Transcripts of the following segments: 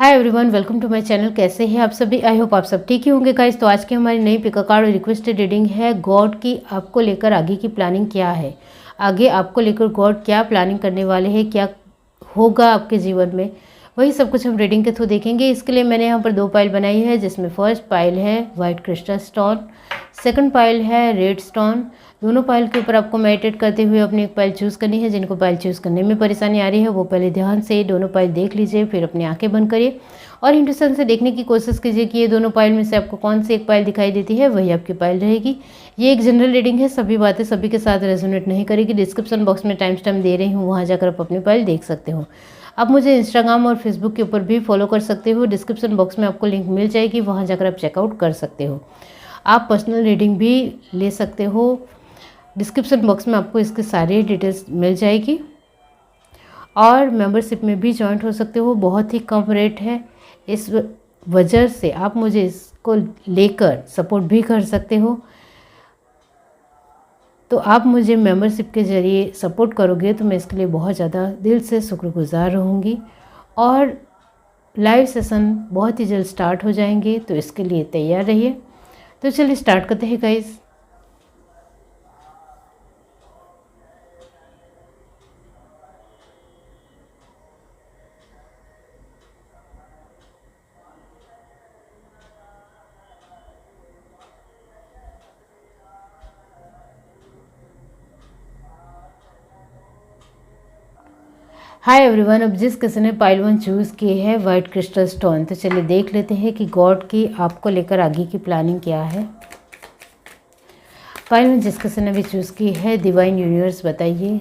Hi everyone, welcome to my channel. कैसे हैं आप सभी? आई होप आप सब ठीक ही होंगे गाइस। तो आज की हमारी नई पिक कार्ड और रिक्वेस्टेड रीडिंग है गॉड की आपको लेकर आगे की प्लानिंग क्या है। आगे आपको लेकर गॉड क्या प्लानिंग करने वाले हैं, क्या होगा आपके जीवन में, वही सब कुछ हम रीडिंग के थ्रू देखेंगे। इसके लिए मैंने यहाँ पर 2 पाइल बनाई है, जिसमें फर्स्ट पाइल है white crystal stone, second pile है रेड स्टोन। दोनों पाइल के ऊपर आपको मेडिटेट करते हुए अपनी एक पाइल चूज़ करनी है। जिनको पाइल चूज़ करने में परेशानी आ रही है वो पहले ध्यान से दोनों पाइल देख लीजिए, फिर अपनी आंखें बंद करिए और इंट्यूशन से देखने की कोशिश कीजिए कि ये दोनों पाइल में से आपको कौन सी एक पाइल दिखाई देती है, वही आपकी पाइल रहेगी। ये एक जनरल रीडिंग है, सभी बातें सभी के साथ रेजोनेट नहीं करेगी। डिस्क्रिप्शन बॉक्स में टाइम स्टैम्प दे रही हूँ, वहाँ जाकर आप अपनी पाइल देख सकते हो। आप मुझे इंस्टाग्राम और फेसबुक के ऊपर भी फॉलो कर सकते हो। डिस्क्रिप्शन बॉक्स में आपको लिंक मिल जाएगी, वहाँ जाकर आप चेकआउट कर सकते हो। आप पर्सनल रीडिंग भी ले सकते हो। डिस्क्रिप्शन बॉक्स में आपको इसके सारे डिटेल्स मिल जाएगी और मेंबरशिप में भी ज्वाइन हो सकते हो। बहुत ही कम रेट है, इस वजह से आप मुझे इसको लेकर सपोर्ट भी कर सकते हो। तो आप मुझे मेंबरशिप के ज़रिए सपोर्ट करोगे तो मैं इसके लिए बहुत ज़्यादा दिल से शुक्रगुजार रहूँगी। और लाइव सेशन बहुत ही जल्द स्टार्ट हो जाएंगे, तो इसके लिए तैयार रहिए। तो चलिए स्टार्ट करते हैं गाइस। हाय एवरीवन, अब जिस किसी ने पाइल 1 चूज़ की है वाइट क्रिस्टल स्टोन, तो चलिए देख लेते हैं कि गॉड की आपको लेकर आगे की प्लानिंग क्या है। पाइल 1 जिस किसी ने भी चूज़ की है डिवाइन यूनिवर्स बताइए।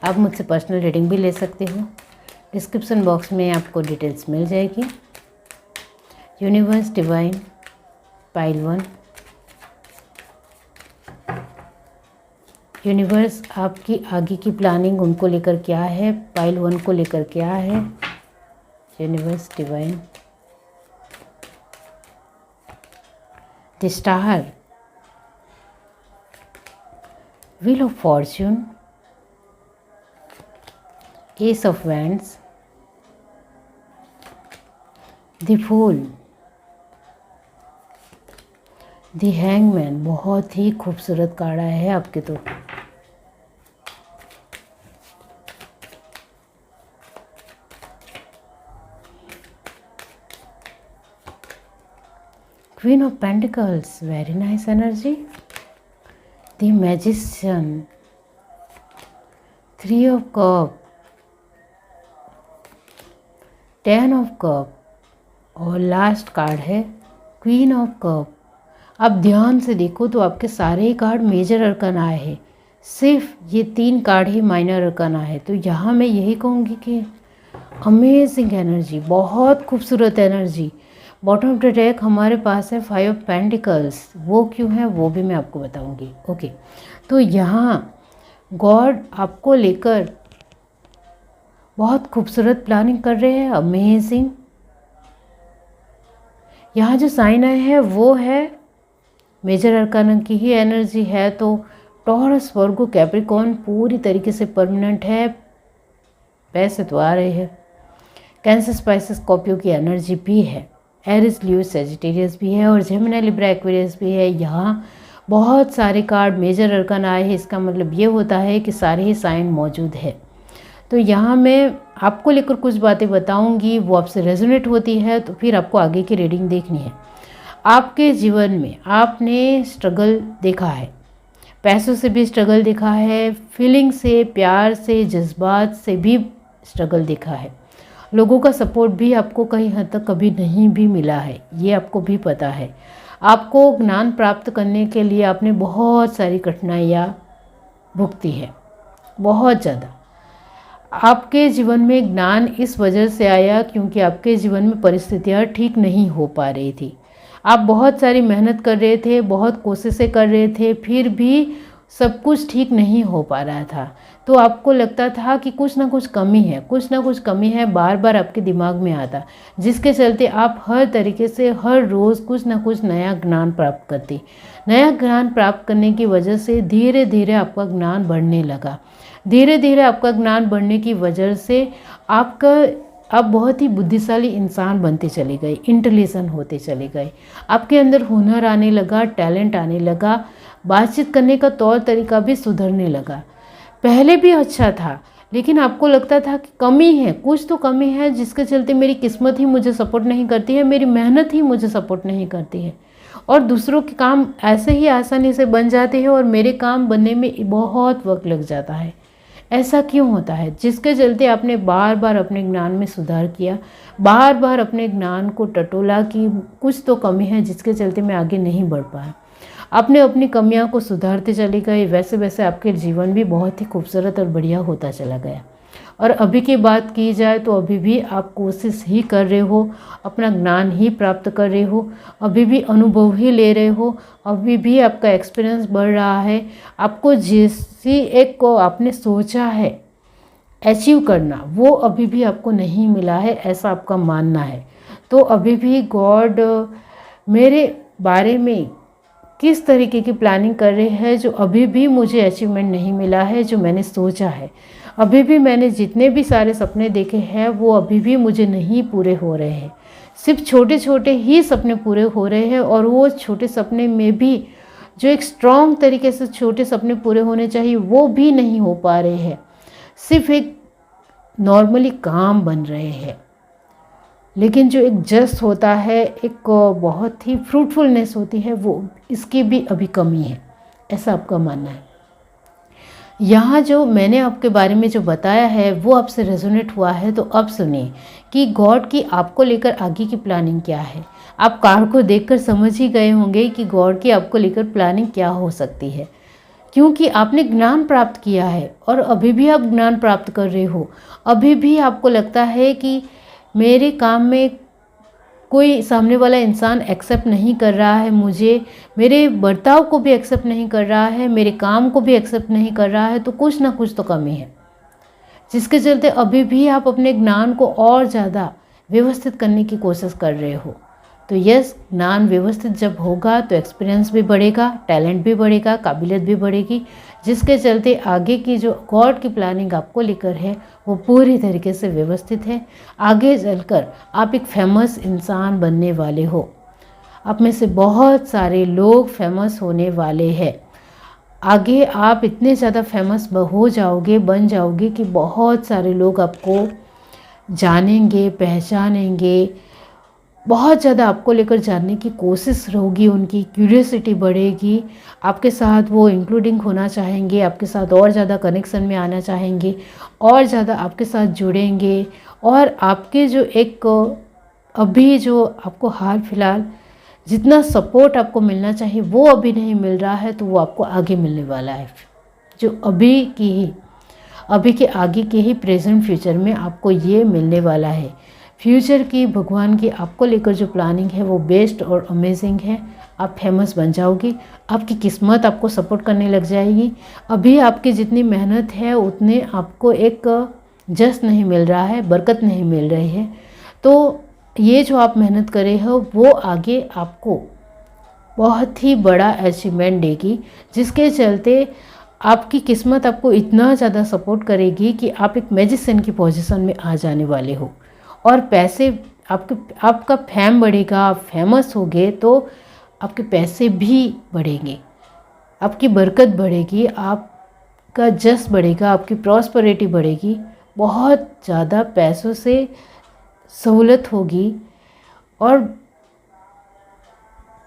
आप मुझसे पर्सनल रीडिंग भी ले सकते हो। डिस्क्रिप्शन बॉक्स में आपको डिटेल्स मिल जाएगी। Universe divine pile 1। यूनिवर्स आपकी आगे की प्लानिंग उनको लेकर क्या है, पाइल 1 को लेकर क्या है। Universe divine the star, wheel of fortune, ace of wands, the fool, the hangman. बहुत ही खूबसूरत कार्ड आया है आपके तो। Queen of Pentacles, very nice energy. The Magician, 3 of Cup, 10 of Cup और लास्ट कार्ड है Queen of Cup। अब ध्यान से देखो तो आपके सारे कार्ड मेजर अरकान आए हैं, सिर्फ ये 3 कार्ड ही माइनर अरकान है। तो यहाँ मैं यही कहूँगी कि अमेजिंग एनर्जी, बहुत खूबसूरत energy. Bottom of the deck हमारे पास है 5 ऑफ पेंटिकल्स। वो क्यों है वो भी मैं आपको बताऊंगी। ओके, तो यहाँ गॉड आपको लेकर बहुत खूबसूरत प्लानिंग कर रहे हैं, अमेजिंग। यहाँ जो साइन आए हैं वो है मेजर अरकान की ही एनर्जी है। तो टॉरस, वर्गो, कैप्रिकॉर्न पूरी तरीके से परमानेंट है, पैसे तो आ रहे हैं। कैंसर, स्पाइसेस, स्कॉर्पियो की एनर्जी भी है। एरिस, लियो, सजिटेरियस भी है और जेमिनी, लिब्रा, एक्वेरियस भी है। यहाँ बहुत सारे कार्ड मेजर अरकान आए हैं, इसका मतलब ये होता है कि सारे ही साइन मौजूद है। तो यहाँ मैं आपको लेकर कुछ बातें बताऊंगी, वो आपसे रेजोनेट होती है तो फिर आपको आगे की रीडिंग देखनी है। आपके जीवन में आपने स्ट्रगल देखा है, पैसों से भी स्ट्रगल देखा है, फीलिंग से, प्यार से, जज्बात से भी स्ट्रगल देखा है। लोगों का सपोर्ट भी आपको कहीं हद तक कभी नहीं भी मिला है, ये आपको भी पता है। आपको ज्ञान प्राप्त करने के लिए आपने बहुत सारी कठिनाइयाँ भुगती है, बहुत ज़्यादा। आपके जीवन में ज्ञान इस वजह से आया क्योंकि आपके जीवन में परिस्थितियाँ ठीक नहीं हो पा रही थी। आप बहुत सारी मेहनत कर रहे थे, बहुत कोशिशें कर रहे थे, फिर भी सब कुछ ठीक नहीं हो पा रहा था। तो आपको लगता था कि कुछ ना कुछ कमी है, कुछ ना कुछ कमी है, बार बार आपके दिमाग में आता, जिसके चलते आप हर तरीके से हर रोज़ कुछ ना कुछ नया ज्ञान प्राप्त करती। नया ज्ञान प्राप्त करने की वजह से धीरे धीरे आपका ज्ञान बढ़ने लगा। धीरे धीरे आपका ज्ञान बढ़ने की वजह से आपका आप बहुत ही बुद्धिशाली इंसान बनते चले गए, इंटेलिजेंट होते चले गए, आपके अंदर हुनर आने लगा, टैलेंट आने लगा, बातचीत करने का तौर तरीका भी सुधरने लगा। पहले भी अच्छा था, लेकिन आपको लगता था कि कमी है, कुछ तो कमी है, जिसके चलते मेरी किस्मत ही मुझे सपोर्ट नहीं करती है, मेरी मेहनत ही मुझे सपोर्ट नहीं करती है, और दूसरों के काम ऐसे ही आसानी से बन जाते हैं और मेरे काम बनने में बहुत वक्त लग जाता है। ऐसा क्यों होता है? जिसके चलते आपने बार बार अपने ज्ञान में सुधार किया, बार बार अपने ज्ञान को टटोला कि कुछ तो कमी है जिसके चलते मैं आगे नहीं बढ़ पाया। आपने अपनी कमियां को सुधारते चले गए, वैसे वैसे आपके जीवन भी बहुत ही खूबसूरत और बढ़िया होता चला गया। और अभी की बात की जाए तो अभी भी आप कोशिश ही कर रहे हो, अपना ज्ञान ही प्राप्त कर रहे हो, अभी भी अनुभव ही ले रहे हो, अभी भी आपका एक्सपीरियंस बढ़ रहा है। आपको जिसी एक को आपने सोचा है अचीव करना, वो अभी भी आपको नहीं मिला है, ऐसा आपका मानना है। तो अभी भी गॉड मेरे बारे में किस तरीके की प्लानिंग कर रहे हैं जो अभी भी मुझे अचीवमेंट नहीं मिला है, जो मैंने सोचा है। अभी भी मैंने जितने भी सारे सपने देखे हैं वो अभी भी मुझे नहीं पूरे हो रहे हैं, सिर्फ छोटे छोटे ही सपने पूरे हो रहे हैं, और वो छोटे सपने में भी जो एक स्ट्रॉन्ग तरीके से छोटे सपने पूरे होने चाहिए वो भी नहीं हो पा रहे हैं, सिर्फ एक नॉर्मली काम बन रहे हैं। लेकिन जो एक जस्ट होता है, एक बहुत ही फ्रूटफुलनेस होती है, वो इसकी भी अभी कमी है, ऐसा आपका मानना है। यहाँ जो मैंने आपके बारे में जो बताया है वो आपसे रेजोनेट हुआ है, तो अब सुनिए कि गॉड की आपको लेकर आगे की प्लानिंग क्या है। आप कार को देखकर समझ ही गए होंगे कि गॉड की आपको लेकर प्लानिंग क्या हो सकती है, क्योंकि आपने ज्ञान प्राप्त किया है और अभी भी आप ज्ञान प्राप्त कर रहे हो। अभी भी आपको लगता है कि मेरे काम में कोई सामने वाला इंसान एक्सेप्ट नहीं कर रहा है मुझे, मेरे बर्ताव को भी एक्सेप्ट नहीं कर रहा है, मेरे काम को भी एक्सेप्ट नहीं कर रहा है, तो कुछ ना कुछ तो कमी है, जिसके चलते अभी भी आप अपने ज्ञान को और ज़्यादा व्यवस्थित करने की कोशिश कर रहे हो। तो यस, ज्ञान व्यवस्थित जब होगा तो एक्सपीरियंस भी बढ़ेगा, टैलेंट भी बढ़ेगा, काबिलियत भी बढ़ेगी, जिसके चलते आगे की जो गॉड की प्लानिंग आपको लेकर है वो पूरी तरीके से व्यवस्थित है। आगे चलकर आप एक फेमस इंसान बनने वाले हो, आप में से बहुत सारे लोग फेमस होने वाले हैं। आगे आप इतने ज़्यादा फेमस हो जाओगे, बन जाओगे कि बहुत सारे लोग आपको जानेंगे, पहचानेंगे, बहुत ज़्यादा आपको लेकर जानने की कोशिश होगी, उनकी क्यूरियोसिटी बढ़ेगी, आपके साथ वो इंक्लूडिंग होना चाहेंगे, आपके साथ और ज़्यादा कनेक्शन में आना चाहेंगे, और ज़्यादा आपके साथ जुड़ेंगे, और आपके जो एक अभी जो आपको हाल फिलहाल जितना सपोर्ट आपको मिलना चाहिए वो अभी नहीं मिल रहा है, तो वो आपको आगे मिलने वाला है। जो अभी के आगे के ही प्रेजेंट फ्यूचर में आपको ये मिलने वाला है। फ्यूचर की भगवान की आपको लेकर जो प्लानिंग है वो बेस्ट और अमेजिंग है। आप फेमस बन जाओगे, आपकी किस्मत आपको सपोर्ट करने लग जाएगी। अभी आपकी जितनी मेहनत है उतने आपको एक जस्ट नहीं मिल रहा है, बरकत नहीं मिल रही है। तो ये जो आप मेहनत कर रहे हो वो आगे आपको बहुत ही बड़ा अचीवमेंट देगी, जिसके चलते आपकी किस्मत आपको इतना ज़्यादा सपोर्ट करेगी कि आप एक मैजिशियन की पोजीशन में आ जाने वाले हो, और पैसे आपका फैम बढ़ेगा, आप फेमस होगे तो आपके पैसे भी बढ़ेंगे, आपकी बरकत बढ़ेगी, आपका जस बढ़ेगा, आपकी प्रॉस्पेरिटी बढ़ेगी, बहुत ज़्यादा पैसों से सहूलत होगी, और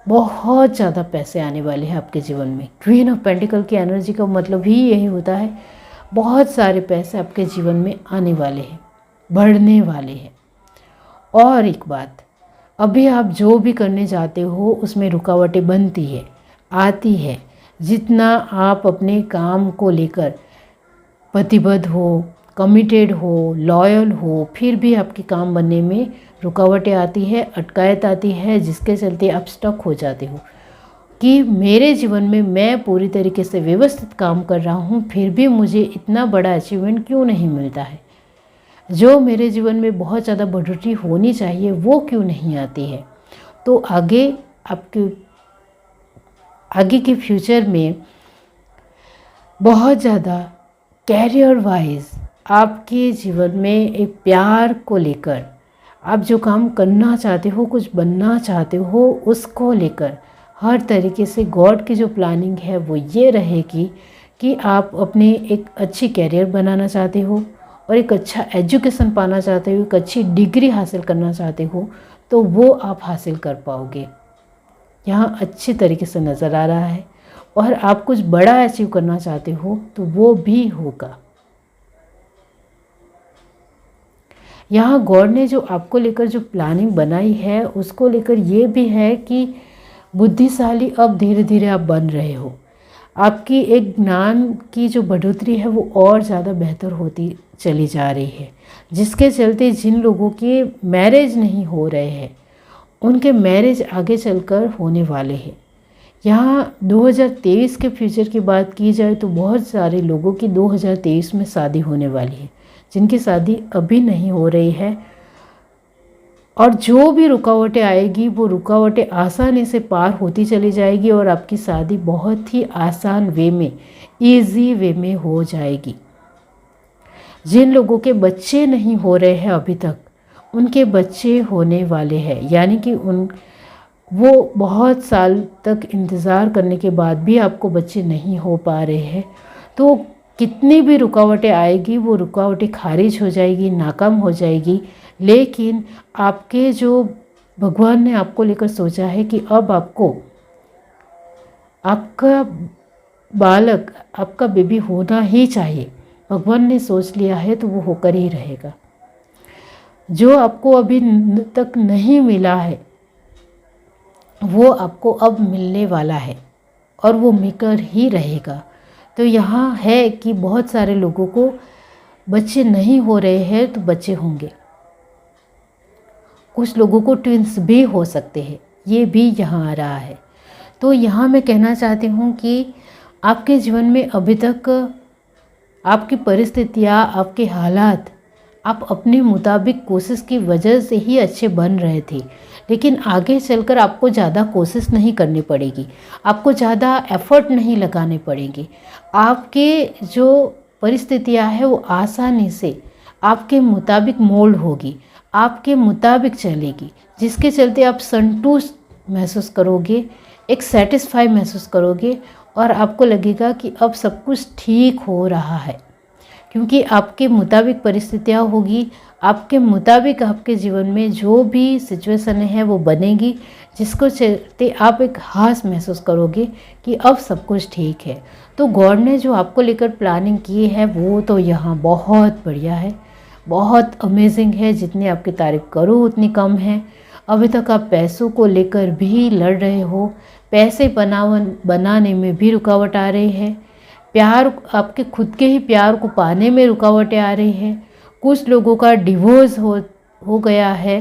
बहुत ज़्यादा पैसे आने वाले हैं आपके जीवन में। क्वीन ऑफ पेंटिकल की एनर्जी का मतलब ही यही होता है, बहुत सारे पैसे आपके जीवन में आने वाले हैं, बढ़ने वाले हैं। और एक बात, अभी आप जो भी करने जाते हो उसमें रुकावटें बनती है, आती है। जितना आप अपने काम को लेकर प्रतिबद्ध हो, कमिटेड हो, लॉयल हो, फिर भी आपके काम बनने में रुकावटें आती है, अटकायत आती है, जिसके चलते आप स्टक हो जाते हो कि मेरे जीवन में मैं पूरी तरीके से व्यवस्थित काम कर रहा हूँ, फिर भी मुझे इतना बड़ा अचीवमेंट क्यों नहीं मिलता है, जो मेरे जीवन में बहुत ज़्यादा बढ़ोतरी होनी चाहिए वो क्यों नहीं आती है। तो आगे के फ्यूचर में बहुत ज़्यादा कैरियर वाइज आपके जीवन में एक प्यार को लेकर, आप जो काम करना चाहते हो, कुछ बनना चाहते हो, उसको लेकर हर तरीके से गॉड की जो प्लानिंग है वो ये रहेगी कि आप अपने एक अच्छी कैरियर बनाना चाहते हो और एक अच्छा एजुकेशन पाना चाहते हो, एक अच्छी डिग्री हासिल करना चाहते हो, तो वो आप हासिल कर पाओगे। यहाँ अच्छी तरीके से नज़र आ रहा है। और आप कुछ बड़ा अचीव करना चाहते हो तो वो भी होगा। यहाँ गॉड ने जो आपको लेकर जो प्लानिंग बनाई है उसको लेकर ये भी है कि बुद्धिशाली अब धीरे धीरे आप बन रहे हो। आपकी एक ज्ञान की जो बढ़ोतरी है वो और ज़्यादा बेहतर होती चली जा रही है, जिसके चलते जिन लोगों के मैरिज नहीं हो रहे हैं उनके मैरिज आगे चलकर होने वाले हैं। यहाँ 2023 के फ्यूचर की बात की जाए तो बहुत सारे लोगों की 2023 में शादी होने वाली है, जिनकी शादी अभी नहीं हो रही है। और जो भी रुकावटें आएगी वो रुकावटें आसानी से पार होती चली जाएगी और आपकी शादी बहुत ही आसान वे में, इजी वे में हो जाएगी। जिन लोगों के बच्चे नहीं हो रहे हैं अभी तक, उनके बच्चे होने वाले हैं। यानी कि वो बहुत साल तक इंतज़ार करने के बाद भी आपको बच्चे नहीं हो पा रहे हैं, तो कितनी भी रुकावटें आएगी वो रुकावटें खारिज हो जाएगी, नाकाम हो जाएगी। लेकिन आपके जो भगवान ने आपको लेकर सोचा है कि अब आपको आपका बालक, आपका बेबी होना ही चाहिए, भगवान ने सोच लिया है तो वो होकर ही रहेगा। जो आपको अभी तक नहीं मिला है वो आपको अब मिलने वाला है और वो मिलकर ही रहेगा। तो यहाँ है कि बहुत सारे लोगों को बच्चे नहीं हो रहे हैं तो बच्चे होंगे, कुछ लोगों को ट्विंस भी हो सकते हैं, ये भी यहाँ आ रहा है। तो यहाँ मैं कहना चाहती हूँ कि आपके जीवन में अभी तक आपकी परिस्थितियाँ, आपके हालात, आप अपने मुताबिक कोशिश की वजह से ही अच्छे बन रहे थे, लेकिन आगे चलकर आपको ज़्यादा कोशिश नहीं करनी पड़ेगी, आपको ज़्यादा एफर्ट नहीं लगाने पड़ेंगे। आपके जो परिस्थितियाँ हैं वो आसानी से आपके मुताबिक मोल्ड होगी, आपके मुताबिक चलेगी, जिसके चलते आप संतुष्ट महसूस करोगे, एक सेटिस्फाई महसूस करोगे और आपको लगेगा कि अब सब कुछ ठीक हो रहा है, क्योंकि आपके मुताबिक परिस्थितियाँ होगी, आपके मुताबिक आपके जीवन में जो भी सिचुएशन है वो बनेगी, जिसको चलते आप एक हास महसूस करोगे कि अब सब कुछ ठीक है। तो गॉड ने जो आपको लेकर प्लानिंग की है वो तो यहाँ बहुत बढ़िया है, बहुत अमेजिंग है। जितनी आपकी तारीफ़ करो उतनी कम है। अभी तक आप पैसों को लेकर भी लड़ रहे हो, पैसे बनाने में भी रुकावट आ रही है, प्यार, आपके खुद के ही प्यार को पाने में रुकावटें आ रही हैं। कुछ लोगों का डिवोर्स हो गया है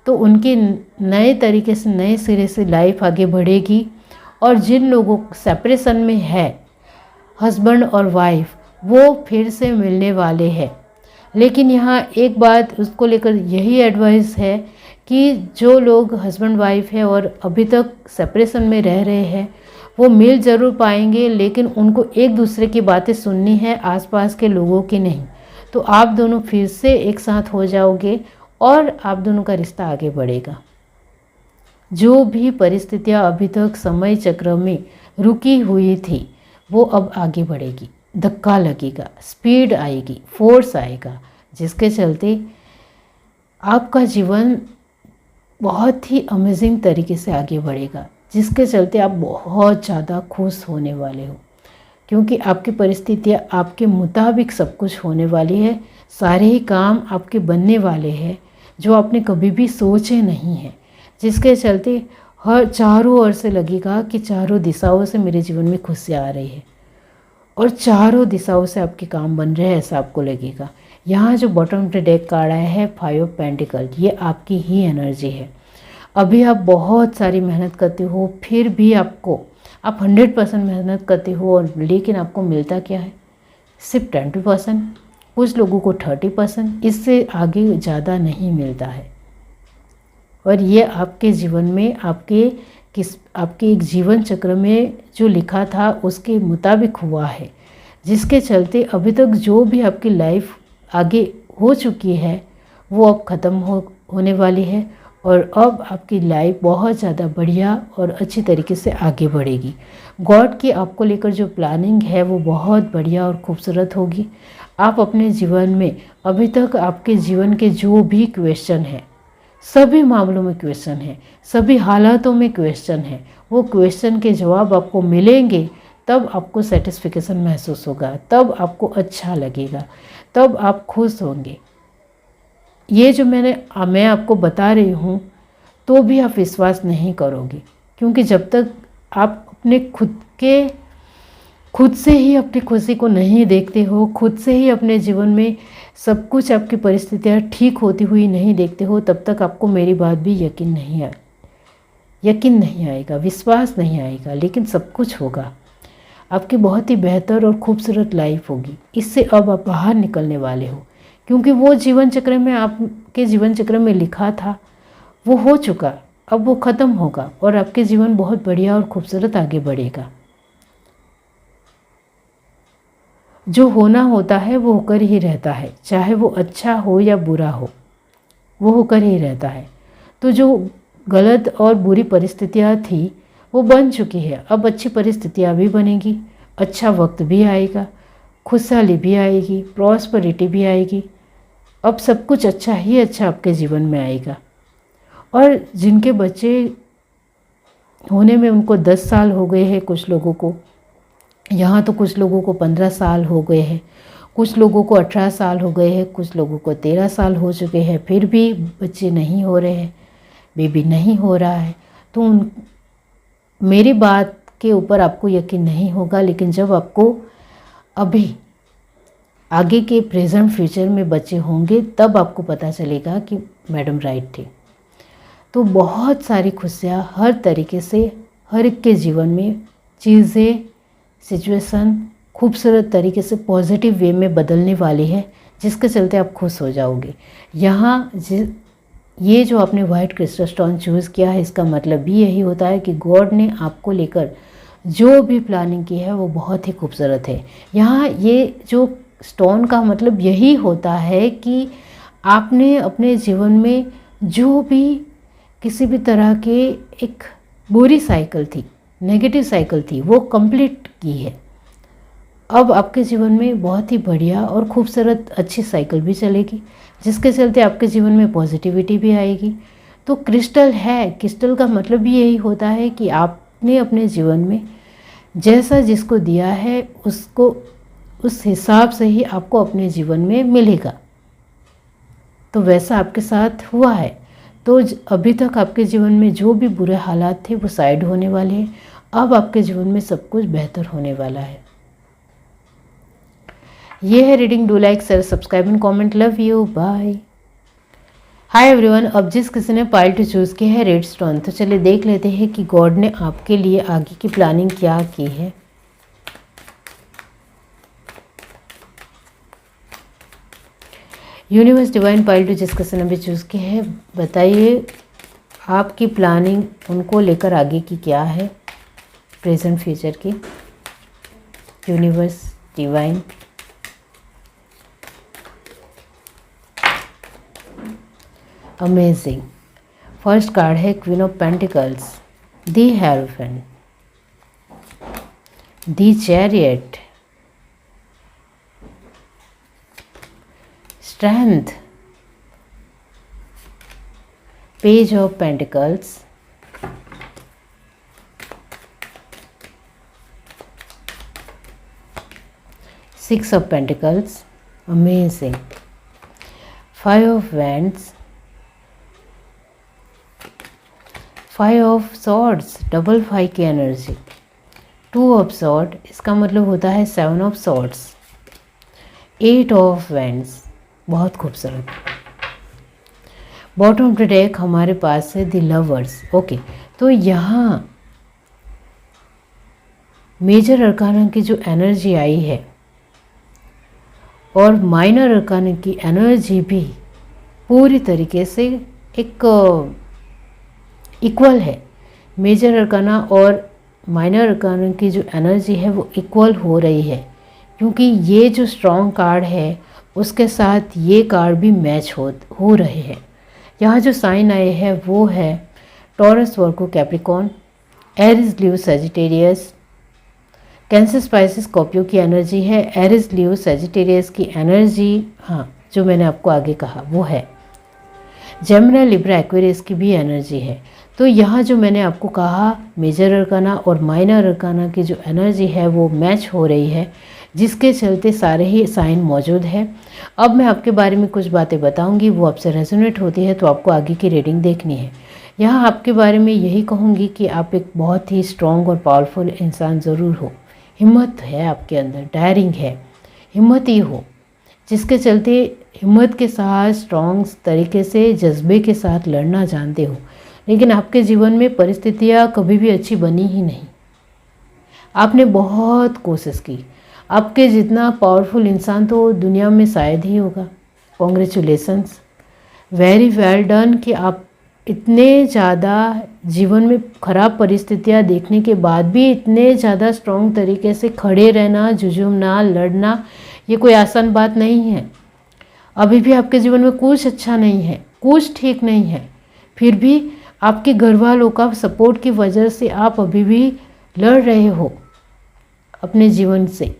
तो उनकी नए तरीके से, नए सिरे से लाइफ आगे बढ़ेगी। और जिन लोगों सेपरेशन में है हस्बैंड और वाइफ, वो फिर से मिलने वाले हैं। लेकिन यहाँ एक बात उसको लेकर यही एडवाइस है कि जो लोग हस्बैंड वाइफ है और अभी तक सेपरेशन में रह रहे हैं वो मिल ज़रूर पाएंगे, लेकिन उनको एक दूसरे की बातें सुननी है, आसपास के लोगों की नहीं। तो आप दोनों फिर से एक साथ हो जाओगे और आप दोनों का रिश्ता आगे बढ़ेगा। जो भी परिस्थितियाँ अभी तक समय चक्र में रुकी हुई थी वो अब आगे बढ़ेगी, धक्का लगेगा, स्पीड आएगी, फोर्स आएगा, जिसके चलते आपका जीवन बहुत ही अमेजिंग तरीके से आगे बढ़ेगा, जिसके चलते आप बहुत ज़्यादा खुश होने वाले हो, क्योंकि आपकी परिस्थितियाँ आपके मुताबिक सब कुछ होने वाली है। सारे ही काम आपके बनने वाले हैं जो आपने कभी भी सोचे नहीं हैं, जिसके चलते हर चारों ओर से लगेगा कि चारों दिशाओं से मेरे जीवन में खुशियाँ आ रही है और चारों दिशाओं से आपके काम बन रहे हैं, ऐसा आपको लगेगा। यहाँ जो bottom of the deck card आया है 5 ऑफ पेंटिकल, ये आपकी ही एनर्जी है। अभी आप बहुत सारी मेहनत करते हो, फिर भी आप 100% मेहनत करते हो और लेकिन आपको मिलता क्या है? सिर्फ 20%, कुछ लोगों को 30%, इससे आगे ज़्यादा नहीं मिलता है। और ये आपके जीवन में आपके एक जीवन चक्र में जो लिखा था उसके मुताबिक हुआ है, जिसके चलते अभी तक जो भी आपकी लाइफ आगे हो चुकी है वो अब ख़त्म होने वाली है और अब आपकी लाइफ बहुत ज़्यादा बढ़िया और अच्छी तरीके से आगे बढ़ेगी। गॉड की आपको लेकर जो प्लानिंग है वो बहुत बढ़िया और खूबसूरत होगी। आप अपने जीवन में अभी तक आपके जीवन के जो भी क्वेश्चन हैं, सभी मामलों में क्वेश्चन है, सभी हालातों में क्वेश्चन है, वो क्वेश्चन के जवाब आपको मिलेंगे, तब आपको सेटिस्फिकेशन महसूस होगा, तब आपको अच्छा लगेगा, तब आप खुश होंगे। ये जो मैं आपको बता रही हूँ तो भी आप विश्वास नहीं करोगे, क्योंकि जब तक आप अपने खुद से ही अपनी खुशी को नहीं देखते हो, खुद से ही अपने जीवन में सब कुछ आपकी परिस्थितियाँ ठीक होती हुई नहीं देखते हो, तब तक आपको मेरी बात भी यकीन नहीं आएगा, विश्वास नहीं आएगा। लेकिन सब कुछ होगा, आपकी बहुत ही बेहतर और खूबसूरत लाइफ होगी। इससे अब आप बाहर निकलने वाले हो, क्योंकि वो जीवन चक्र में आपके जीवन चक्र में लिखा था वो हो चुका, अब वो ख़त्म होगा और आपके जीवन बहुत बढ़िया और खूबसूरत आगे बढ़ेगा। जो होना होता है वो होकर ही रहता है, चाहे वो अच्छा हो या बुरा हो, वो होकर ही रहता है। तो जो गलत और बुरी परिस्थितियाँ थी वो बन चुकी है, अब अच्छी परिस्थितियाँ भी बनेगी, अच्छा वक्त भी आएगा, खुशहाली भी आएगी, प्रॉस्पेरिटी भी आएगी। अब सब कुछ अच्छा ही अच्छा आपके जीवन में आएगा। और जिनके बच्चे होने में उनको 10 साल हो गए हैं, कुछ लोगों को, यहाँ तो कुछ लोगों को 15 साल हो गए हैं, कुछ लोगों को 18 साल हो गए हैं, कुछ लोगों को 13 साल हो चुके हैं, फिर भी बच्चे नहीं हो रहे हैं, बेबी नहीं हो रहा है। तो मेरी बात के ऊपर आपको यकीन नहीं होगा, लेकिन जब आपको अभी आगे के प्रेजेंट फ्यूचर में बच्चे होंगे तब आपको पता चलेगा कि मैडम राइट थी। तो बहुत सारी खुशियाँ हर तरीके से हर एक के जीवन में चीज़ें, सिचुएशन खूबसूरत तरीके से पॉजिटिव वे में बदलने वाली है, जिसके चलते आप खुश हो जाओगे। यहाँ ये जो आपने वाइट क्रिस्टल स्टोन चूज़ किया है, इसका मतलब भी यही होता है कि गॉड ने आपको लेकर जो भी प्लानिंग की है वो बहुत ही खूबसूरत है। यहाँ ये जो स्टोन का मतलब यही होता है कि आपने अपने जीवन में जो भी किसी भी तरह के एक बुरी साइकिल थी, नेगेटिव साइकिल थी, वो कंप्लीट की है। अब आपके जीवन में बहुत ही बढ़िया और खूबसूरत अच्छी साइकिल भी चलेगी, जिसके चलते आपके जीवन में पॉजिटिविटी भी आएगी। तो क्रिस्टल है, क्रिस्टल का मतलब भी यही होता है कि आपने अपने जीवन में जैसा जिसको दिया है उसको उस हिसाब से ही आपको अपने जीवन में मिलेगा। तो वैसा आपके साथ हुआ है। तो अभी तक आपके जीवन में जो भी बुरे हालात थे वो साइड होने वाले हैं, अब आपके जीवन में सब कुछ बेहतर होने वाला है। ये है reading. Do like, share, subscribe and comment. Love you, bye. Hi everyone. अब जिस किसी ने पाइल टू चूज़ की है रेड स्टोन, तो चलिए देख लेते हैं कि गॉड ने आपके लिए आगे की प्लानिंग क्या की है। यूनिवर्स डिवाइन पाइल टू जिस किसी ने भी चूज़ की है, बताइए आपकी प्लानिंग उनको लेकर आगे की क्या है, प्रेजेंट फ्यूचर की। Universe divine, amazing. First card है queen of pentacles, the hierophant, the chariot, strength, page of pentacles, six of pentacles, amazing, five of wands, five of swords, double 5 की एनर्जी, टू ऑफ सॉर्ड, इसका मतलब होता है 7 of swords, 8 of wands, बहुत खूबसूरत। Bottom of the deck हमारे पास है the lovers. Okay, तो यहाँ मेजर अरकाना की जो एनर्जी आई है और माइनर अरकाना की एनर्जी भी पूरी तरीके से एक इक्वल है। मेजर अरकाना और माइनर अरकाना की जो एनर्जी है वो इक्वल हो रही है, क्योंकि ये जो स्ट्रॉन्ग कार्ड है उसके साथ ये कार्ड भी मैच हो रहे हैं। यहाँ जो साइन आए हैं वो है टॉरस, वर्गो, कैप्रिकॉर्न, एरिस, लियो, सजिटेरियस, कैंसर, स्पाइसिस, स्कॉर्पियो की एनर्जी है। एरिस, लियो, सजिटेरियस की एनर्जी, हाँ, जो मैंने आपको आगे कहा वो है। जेमिनी, लिब्रा, एक्वेरियस की भी एनर्जी है। तो यहाँ जो मैंने आपको कहा मेजर अरकाना और माइनर अरकाना की जो एनर्जी है वो मैच हो रही है, जिसके चलते सारे ही साइन मौजूद है। अब मैं आपके बारे में कुछ बातें बताऊंगी, वो आपसे रेजोनेट होती है तो आपको आगे की रीडिंग देखनी है। यहाँ आपके बारे में यही कहूँगी कि आप एक बहुत ही स्ट्रॉन्ग और पावरफुल इंसान ज़रूर हो। हिम्मत है आपके अंदर, डायरिंग है, हिम्मती हो, जिसके चलते हिम्मत के साथ स्ट्रॉन्ग तरीके से जज्बे के साथ लड़ना जानते हो। लेकिन आपके जीवन में परिस्थितियाँ कभी भी अच्छी बनी ही नहीं। आपने बहुत कोशिश की, आपके जितना पावरफुल इंसान तो दुनिया में शायद ही होगा। कॉन्ग्रेचुलेसन्स, वेरी वेल डन कि आप इतने ज़्यादा जीवन में ख़राब परिस्थितियाँ देखने के बाद भी इतने ज़्यादा स्ट्रॉन्ग तरीके से खड़े रहना, जुझुमना, लड़ना, ये कोई आसान बात नहीं है। अभी भी आपके जीवन में कुछ अच्छा नहीं है, कुछ ठीक नहीं है, फिर भी आपके घर वालों का सपोर्ट की वजह से आप अभी भी लड़ रहे हो अपने जीवन से,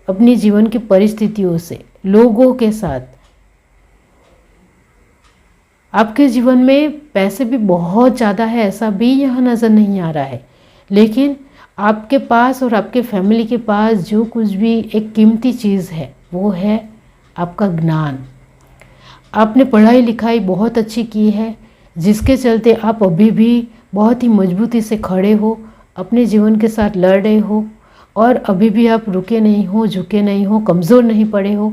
अपने जीवन की परिस्थितियों से, लोगों के साथ। आपके जीवन में पैसे भी बहुत ज़्यादा है, ऐसा भी यहाँ नज़र नहीं आ रहा है, लेकिन आपके पास और आपके फैमिली के पास जो कुछ भी एक कीमती चीज़ है वो है आपका ज्ञान। आपने पढ़ाई लिखाई बहुत अच्छी की है, जिसके चलते आप अभी भी बहुत ही मजबूती से खड़े हो, अपने जीवन के साथ लड़ रहे हो और अभी भी आप रुके नहीं हो, झुके नहीं हो, कमज़ोर नहीं पड़े हो।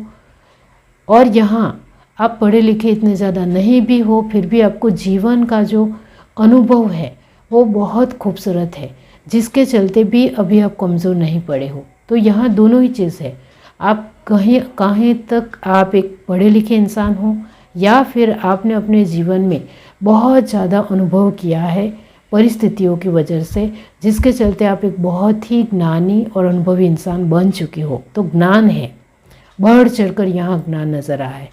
और यहाँ आप पढ़े लिखे इतने ज़्यादा नहीं भी हो, फिर भी आपको जीवन का जो अनुभव है वो बहुत खूबसूरत है, जिसके चलते भी अभी आप कमज़ोर नहीं पड़े हो। तो यहाँ दोनों ही चीज़ है, आप कहीं तक आप एक पढ़े लिखे इंसान हो या फिर आपने अपने जीवन में बहुत ज़्यादा अनुभव किया है परिस्थितियों की वजह से, जिसके चलते आप एक बहुत ही ज्ञानी और अनुभवी इंसान बन चुके हो। तो ज्ञान है, बढ़ चढ़कर यहाँ ज्ञान नज़र आया है।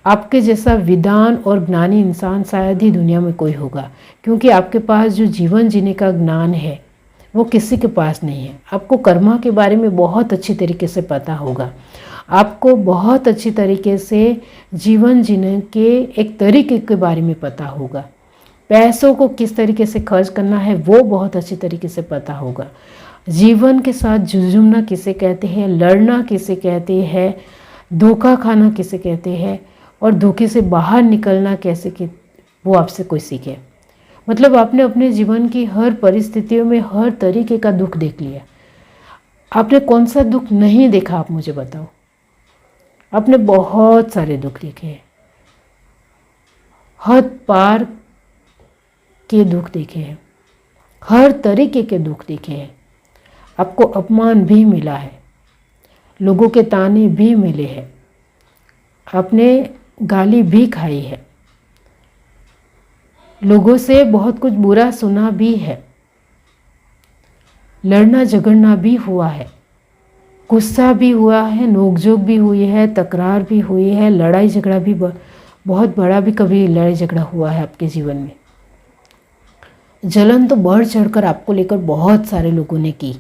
आपके जैसा विद्वान और ज्ञानी इंसान शायद ही दुनिया में कोई होगा, क्योंकि आपके पास जो जीवन जीने का ज्ञान है वो किसी के पास नहीं है। आपको कर्मा के बारे में बहुत अच्छी तरीके से पता होगा, आपको बहुत अच्छी तरीके से जीवन जीने के एक तरीके के बारे में पता होगा, पैसों को किस तरीके से खर्च करना है वो बहुत अच्छी तरीके से पता होगा, जीवन के साथ जुझुमना किसे कहते हैं, लड़ना किसे कहते हैं, धोखा खाना किसे कहते हैं और धोखे से बाहर निकलना कैसे कि वो आपसे कोई सीखे। मतलब आपने अपने जीवन की हर परिस्थितियों में हर तरीके का दुख देख लिया। आपने कौन सा दुख नहीं देखा, आप मुझे बताओ। आपने बहुत सारे दुख देखे हैं, हद पार के दुख देखे हैं, हर तरीके के दुख देखे हैं। आपको अपमान भी मिला है, लोगों के ताने भी मिले हैं, आपने गाली भी खाई है, लोगों से बहुत कुछ बुरा सुना भी है, लड़ना झगड़ना भी हुआ है, गुस्सा भी हुआ है, नोकझोंक भी हुई है, तकरार भी हुई है, लड़ाई झगड़ा भी बहुत बड़ा भी कभी लड़ाई झगड़ा हुआ है आपके जीवन में। जलन तो बढ़ चढ़कर आपको लेकर बहुत सारे लोगों ने की,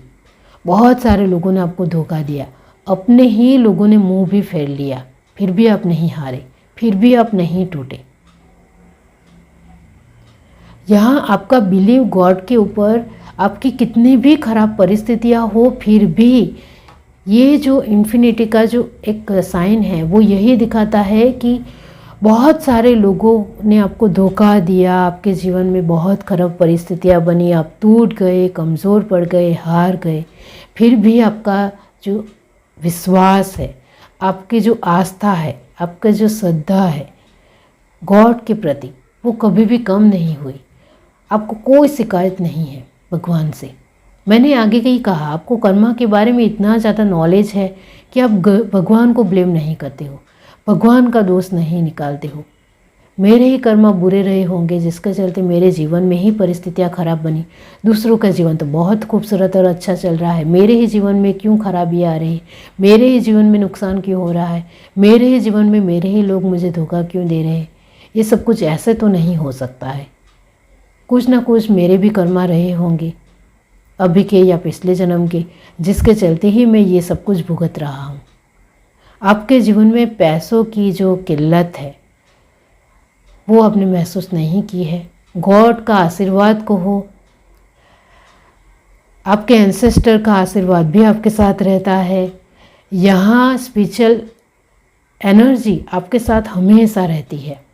बहुत सारे लोगों ने आपको धोखा दिया, अपने ही लोगों ने मुंह भी फेर लिया, फिर भी आप नहीं हारे, फिर भी आप नहीं टूटे। यहाँ आपका बिलीव गॉड के ऊपर, आपकी कितनी भी खराब परिस्थितियाँ हो फिर भी ये जो इन्फिनिटी का जो एक साइन है वो यही दिखाता है कि बहुत सारे लोगों ने आपको धोखा दिया, आपके जीवन में बहुत खराब परिस्थितियाँ बनी, आप टूट गए, कमज़ोर पड़ गए, हार गए, फिर भी आपका जो विश्वास है, आपकी जो आस्था है, आपका जो श्रद्धा है गॉड के प्रति वो कभी भी कम नहीं हुई। आपको कोई शिकायत नहीं है भगवान से। मैंने आगे ही कहा, आपको कर्मा के बारे में इतना ज़्यादा नॉलेज है कि आप भगवान को ब्लेम नहीं करते हो, भगवान का दोष नहीं निकालते हो। मेरे ही कर्म बुरे रहे होंगे जिसके चलते मेरे जीवन में ही परिस्थितियाँ खराब बनी। दूसरों का जीवन तो बहुत खूबसूरत और अच्छा चल रहा है, मेरे ही जीवन में क्यों खराबी आ रही है, मेरे ही जीवन में नुकसान क्यों हो रहा है, मेरे ही जीवन में मेरे ही लोग मुझे धोखा क्यों दे रहे हैं। ये सब कुछ ऐसे तो नहीं हो सकता है। कुछ ना कुछ मेरे भी कर्मा रहे होंगे, अभी के या पिछले जन्म के, जिसके चलते ही मैं ये सब कुछ भुगत रहा हूँ। आपके जीवन में पैसों की जो किल्लत है वो आपने महसूस नहीं की है। गॉड का आशीर्वाद को हो, आपके एंसेस्टर का आशीर्वाद भी आपके साथ रहता है। यहाँ स्पिरिचुअल एनर्जी आपके साथ हमेशा रहती है।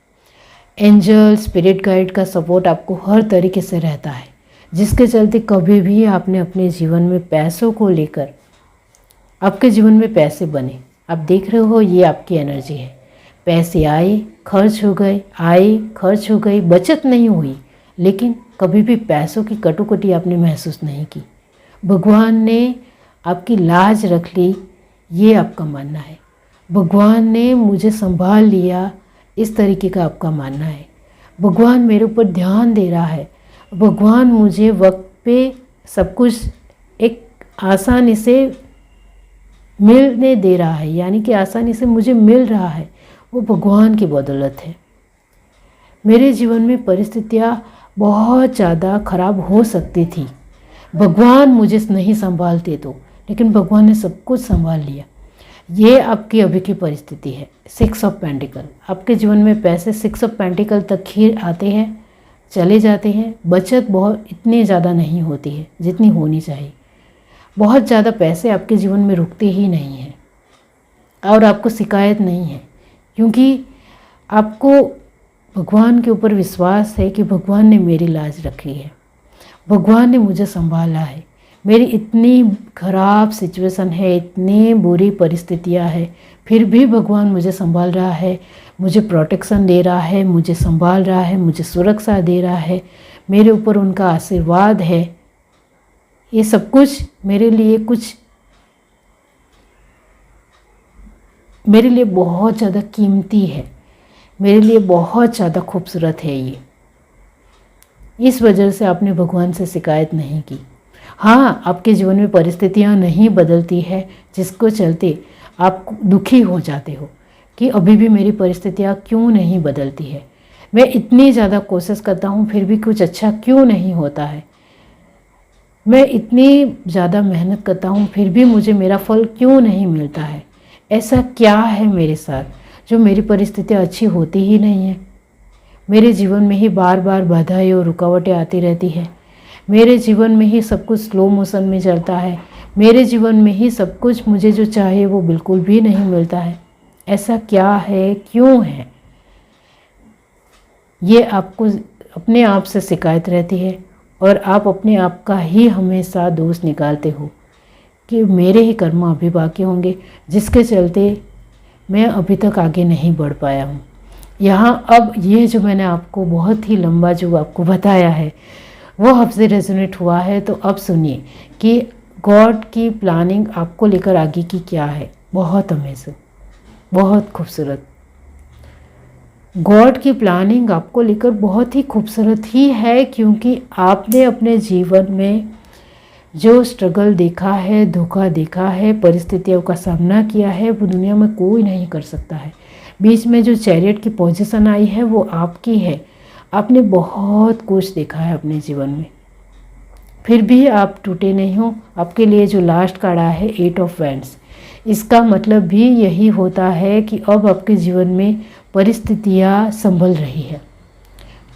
एंजल स्पिरिट गाइड का सपोर्ट आपको हर तरीके से रहता है, जिसके चलते कभी भी आपने अपने जीवन में पैसों को लेकर, आपके जीवन में पैसे बने, आप देख रहे हो ये आपकी एनर्जी है। पैसे आए खर्च हो गए, आए खर्च हो गए, बचत नहीं हुई, लेकिन कभी भी पैसों की कटौती आपने महसूस नहीं की। भगवान ने आपकी लाज रख ली, ये आपका मानना है। भगवान ने मुझे संभाल लिया, इस तरीके का आपका मानना है। भगवान मेरे ऊपर ध्यान दे रहा है, भगवान मुझे वक्त पे सब कुछ एक आसानी से मिलने दे रहा है, यानी कि आसानी से मुझे मिल रहा है, वो भगवान की बदौलत है। मेरे जीवन में परिस्थितियाँ बहुत ज़्यादा खराब हो सकती थी, भगवान मुझे नहीं संभालते तो, लेकिन भगवान ने सब कुछ संभाल लिया। ये आपकी अभी की परिस्थिति है। 6 ऑफ पेंटिकल, आपके जीवन में पैसे 6 ऑफ पेंटिकल तक ही आते हैं, चले जाते हैं। बचत बहुत इतनी ज़्यादा नहीं होती है जितनी होनी चाहिए। बहुत ज़्यादा पैसे आपके जीवन में रुकते ही नहीं हैं और आपको शिकायत नहीं है, क्योंकि आपको भगवान के ऊपर विश्वास है कि भगवान ने मेरी लाज रखी है, भगवान ने मुझे संभाला है। मेरी इतनी खराब सिचुएशन है, इतनी बुरी परिस्थितियां हैं, फिर भी भगवान मुझे संभाल रहा है, मुझे प्रोटेक्शन दे रहा है, मुझे संभाल रहा है, मुझे सुरक्षा दे रहा है, मेरे ऊपर उनका आशीर्वाद है। ये सब कुछ मेरे लिए बहुत ज़्यादा कीमती है, मेरे लिए बहुत ज़्यादा खूबसूरत है ये। इस वजह से आपने भगवान से शिकायत नहीं की। हाँ, आपके जीवन में परिस्थितियाँ नहीं बदलती है, जिसको चलते आप दुखी हो जाते हो कि अभी भी मेरी परिस्थितियाँ क्यों नहीं बदलती है, मैं इतनी ज़्यादा कोशिश करता हूँ फिर भी कुछ अच्छा क्यों नहीं होता है, मैं इतनी ज़्यादा मेहनत करता हूँ फिर भी मुझे मेरा फल क्यों नहीं मिलता है। ऐसा क्या है मेरे साथ जो मेरी परिस्थितियाँ अच्छी होती ही नहीं है। मेरे जीवन में ही बार बार बाधाएं और रुकावटें आती रहती है, मेरे जीवन में ही सब कुछ स्लो मोशन में चलता है, मेरे जीवन में ही सब कुछ मुझे जो चाहिए वो बिल्कुल भी नहीं मिलता है। ऐसा क्या है, क्यों है? ये आपको अपने आप से शिकायत रहती है और आप अपने आप का ही हमेशा दोष निकालते हो कि मेरे ही कर्म अभी बाकी होंगे, जिसके चलते मैं अभी तक आगे नहीं बढ़ पाया हूँ। यहाँ अब ये जो मैंने आपको बहुत ही लंबा जो आपको बताया है वो आपसे रेजोनेट हुआ है, तो अब सुनिए कि गॉड की प्लानिंग आपको लेकर आगे की क्या है। बहुत अमेजिंग, बहुत खूबसूरत। गॉड की प्लानिंग आपको लेकर बहुत ही खूबसूरत ही है, क्योंकि आपने अपने जीवन में जो स्ट्रगल देखा है, धोखा देखा है, परिस्थितियों का सामना किया है, वो दुनिया में कोई नहीं कर सकता है। बीच में जो चैरियट की पोजीशन आई है वो आपकी है। आपने बहुत कुछ देखा है अपने जीवन में, फिर भी आप टूटे नहीं हो। आपके लिए जो लास्ट कार्ड आया है 8 ऑफ वैंड्स, इसका मतलब भी यही होता है कि अब आपके जीवन में परिस्थितियाँ संभल रही है,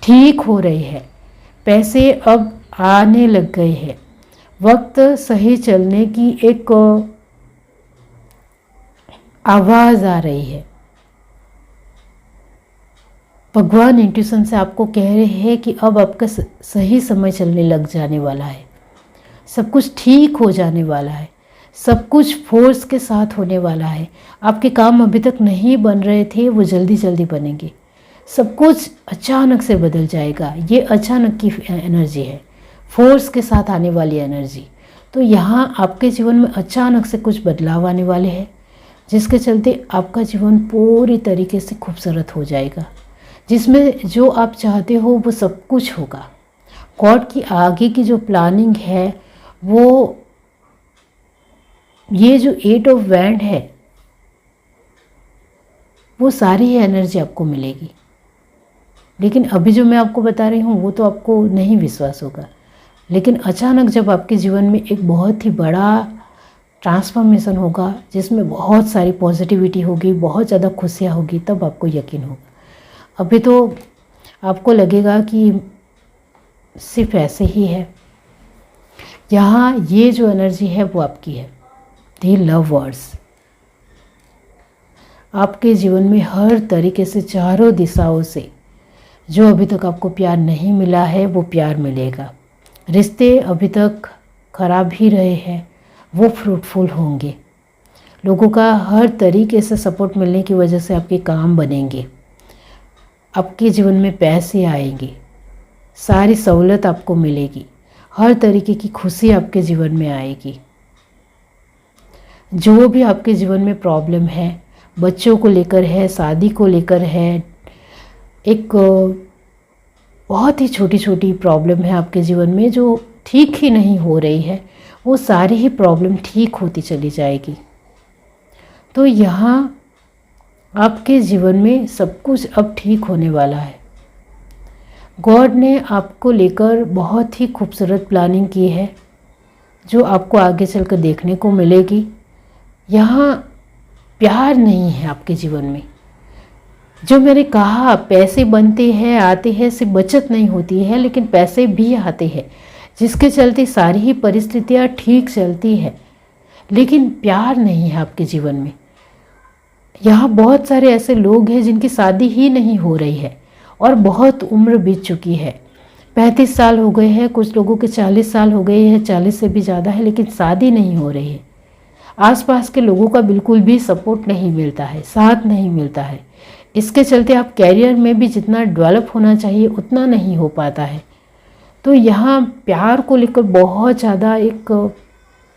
ठीक हो रही है, पैसे अब आने लग गए हैं, वक्त सही चलने की एक आवाज़ आ रही है। भगवान इंट्यूशन से आपको कह रहे हैं कि अब आपका सही समय चलने लग जाने वाला है, सब कुछ ठीक हो जाने वाला है, सब कुछ फोर्स के साथ होने वाला है। आपके काम अभी तक नहीं बन रहे थे, वो जल्दी जल्दी बनेंगे। सब कुछ अचानक से बदल जाएगा। ये अचानक की एनर्जी है, फोर्स के साथ आने वाली एनर्जी। तो यहाँ आपके जीवन में अचानक से कुछ बदलाव आने वाले हैं, जिसके चलते आपका जीवन पूरी तरीके से खूबसूरत हो जाएगा, जिसमें जो आप चाहते हो वो सब कुछ होगा। गॉड की आगे की जो प्लानिंग है वो, ये जो 8 ऑफ वैंड है वो सारी ही एनर्जी आपको मिलेगी। लेकिन अभी जो मैं आपको बता रही हूँ वो तो आपको नहीं विश्वास होगा, लेकिन अचानक जब आपके जीवन में एक बहुत ही बड़ा ट्रांसफॉर्मेशन होगा जिसमें बहुत सारी पॉजिटिविटी होगी, बहुत ज़्यादा खुशियाँ होगी, तब आपको यकीन होगा। अभी तो आपको लगेगा कि सिर्फ ऐसे ही है। यहाँ ये जो एनर्जी है वो आपकी है, दी लव वर्ड्स। आपके जीवन में हर तरीके से, चारों दिशाओं से जो अभी तक आपको प्यार नहीं मिला है वो प्यार मिलेगा। रिश्ते अभी तक खराब ही रहे हैं वो फ्रूटफुल होंगे। लोगों का हर तरीके से सपोर्ट मिलने की वजह से आपके काम बनेंगे, आपके जीवन में पैसे आएंगे, सारी सहूलत आपको मिलेगी, हर तरीके की खुशी आपके जीवन में आएगी। जो भी आपके जीवन में प्रॉब्लम है, बच्चों को लेकर है, शादी को लेकर है, एक बहुत ही छोटी छोटी प्रॉब्लम है आपके जीवन में जो ठीक ही नहीं हो रही है, वो सारी ही प्रॉब्लम ठीक होती चली जाएगी। तो यहाँ आपके जीवन में सब कुछ अब ठीक होने वाला है। गॉड ने आपको लेकर बहुत ही खूबसूरत प्लानिंग की है जो आपको आगे चलकर देखने को मिलेगी। यहाँ प्यार नहीं है आपके जीवन में। जो मैंने कहा, पैसे बनते हैं, आते हैं, सिर्फ बचत नहीं होती है, लेकिन पैसे भी आते हैं जिसके चलते सारी ही परिस्थितियाँ ठीक चलती है, लेकिन प्यार नहीं है आपके जीवन में। यहाँ बहुत सारे ऐसे लोग हैं जिनकी शादी ही नहीं हो रही है और बहुत उम्र बीत चुकी है, 35 साल हो गए हैं, कुछ लोगों के 40 साल हो गए हैं, 40 से भी ज़्यादा है, लेकिन शादी नहीं हो रही है। आसपास के लोगों का बिल्कुल भी सपोर्ट नहीं मिलता है, साथ नहीं मिलता है। इसके चलते आप कैरियर में भी जितना डेवलप होना चाहिए उतना नहीं हो पाता है। तो यहाँ प्यार को लेकर बहुत ज़्यादा एक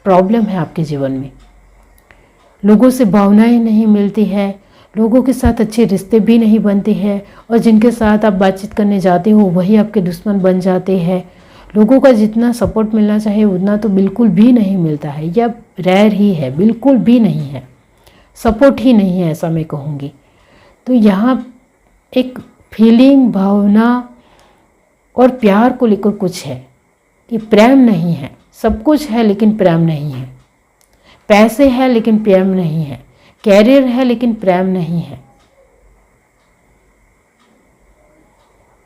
प्रॉब्लम है आपके जीवन में। लोगों से भावनाएं नहीं मिलती है, लोगों के साथ अच्छे रिश्ते भी नहीं बनते हैं, और जिनके साथ आप बातचीत करने जाते हो वही आपके दुश्मन बन जाते हैं। लोगों का जितना सपोर्ट मिलना चाहिए उतना तो बिल्कुल भी नहीं मिलता है, या रेयर ही है, बिल्कुल भी नहीं है, सपोर्ट ही नहीं है, ऐसा मैं कहूँगी। तो यहाँ एक फीलिंग, भावना और प्यार को लेकर कुछ है कि प्रेम नहीं है। सब कुछ है लेकिन प्रेम नहीं है, पैसे है लेकिन प्रेम नहीं है, कैरियर है लेकिन प्रेम नहीं है,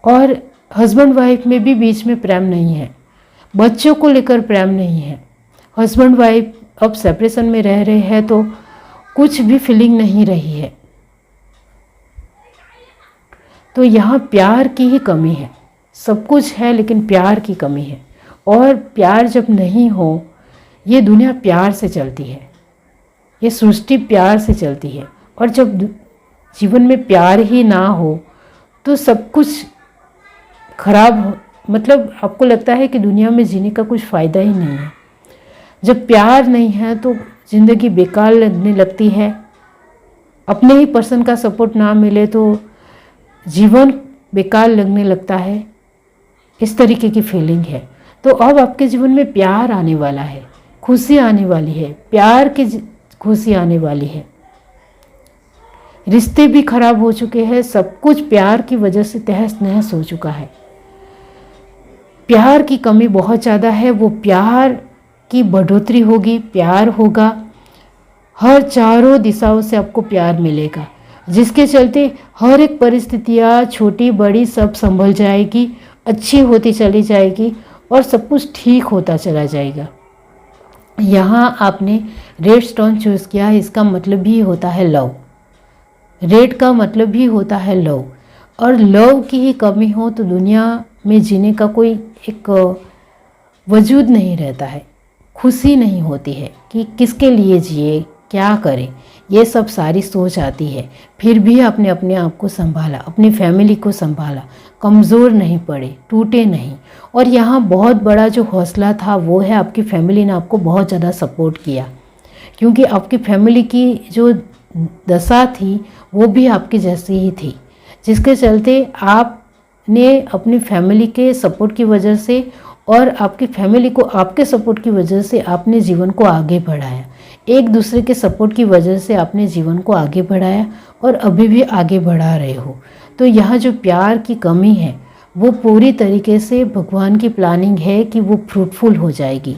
और हस्बैंड वाइफ में भी बीच में प्रेम नहीं है, बच्चों को लेकर प्रेम नहीं है। हस्बैंड वाइफ अब सेपरेशन में रह रहे हैं तो कुछ भी फीलिंग नहीं रही है। तो यहाँ प्यार की ही कमी है। सब कुछ है लेकिन प्यार की कमी है, और प्यार जब नहीं हो, ये दुनिया प्यार से चलती है, ये सृष्टि प्यार से चलती है, और जब जीवन में प्यार ही ना हो तो सब कुछ खराब हो, मतलब आपको लगता है कि दुनिया में जीने का कुछ फ़ायदा ही नहीं है। जब प्यार नहीं है तो ज़िंदगी बेकार लगने लगती है। अपने ही पर्सन का सपोर्ट ना मिले तो जीवन बेकार लगने लगता है, इस तरीके की फीलिंग है। तो अब आपके जीवन में प्यार आने वाला है, खुशी आने वाली है, प्यार की खुशी आने वाली है। रिश्ते भी खराब हो चुके हैं, सब कुछ प्यार की वजह से तहस नहस हो चुका है। प्यार की कमी बहुत ज़्यादा है, वो प्यार की बढ़ोतरी होगी, प्यार होगा, हर चारों दिशाओं से आपको प्यार मिलेगा, जिसके चलते हर एक परिस्थितियाँ छोटी बड़ी सब संभल जाएगी, अच्छी होती चली जाएगी, और सब कुछ ठीक होता चला जाएगा। यहाँ आपने रेड स्टोन चूज़ किया, इसका मतलब भी होता है लव। रेड का मतलब भी होता है लव, और लव की ही कमी हो तो दुनिया में जीने का कोई एक वजूद नहीं रहता है, खुशी नहीं होती है कि किसके लिए जिए, क्या करें, ये सब सारी सोच आती है। फिर भी आपने अपने आप को संभाला, अपनी फैमिली को संभाला, कमज़ोर नहीं पड़े, टूटे नहीं। और यहाँ बहुत बड़ा जो हौसला था वो है आपकी फैमिली ने आपको बहुत ज़्यादा सपोर्ट किया, क्योंकि आपकी फैमिली की जो दशा थी वो भी आपकी जैसी ही थी, जिसके चलते आपने अपनी फैमिली के सपोर्ट की वजह से और आपकी फैमिली को आपके सपोर्ट की वजह से आपने जीवन को आगे बढ़ाया। एक दूसरे के सपोर्ट की वजह से आपने जीवन को आगे बढ़ाया और अभी भी आगे बढ़ा रहे हो। तो यहाँ जो प्यार की कमी है वो पूरी तरीके से भगवान की प्लानिंग है कि वो फ्रूटफुल हो जाएगी।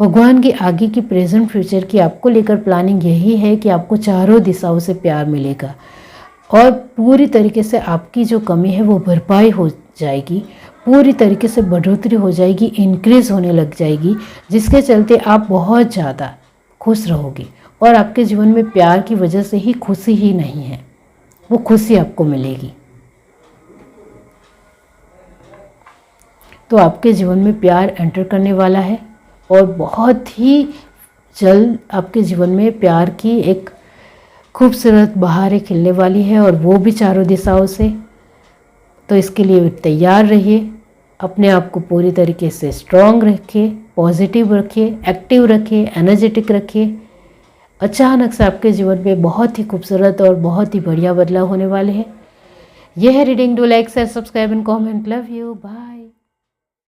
भगवान की आगे की प्रेजेंट फ्यूचर की आपको लेकर प्लानिंग यही है कि आपको चारों दिशाओं से प्यार मिलेगा और पूरी तरीके से आपकी जो कमी है वो भरपाई हो जाएगी, पूरी तरीके से बढ़ोतरी हो जाएगी, इंक्रीज़ होने लग जाएगी, जिसके चलते आप बहुत ज़्यादा खुश रहोगे। और आपके जीवन में प्यार की वजह से ही खुशी ही नहीं है, वो खुशी आपको मिलेगी। तो आपके जीवन में प्यार एंटर करने वाला है और बहुत ही जल्द आपके जीवन में प्यार की एक खूबसूरत बहारें खिलने वाली है और वो भी चारों दिशाओं से। तो इसके लिए तैयार रहिए, अपने आप को पूरी तरीके से स्ट्रॉन्ग रखिए, पॉजिटिव रखिए, एक्टिव रखिए, एनर्जेटिक रखिए। अचानक से आपके जीवन में बहुत ही खूबसूरत और बहुत ही बढ़िया बदलाव होने वाले हैं। यह है reading. Do like, share, subscribe and comment. Love you, bye.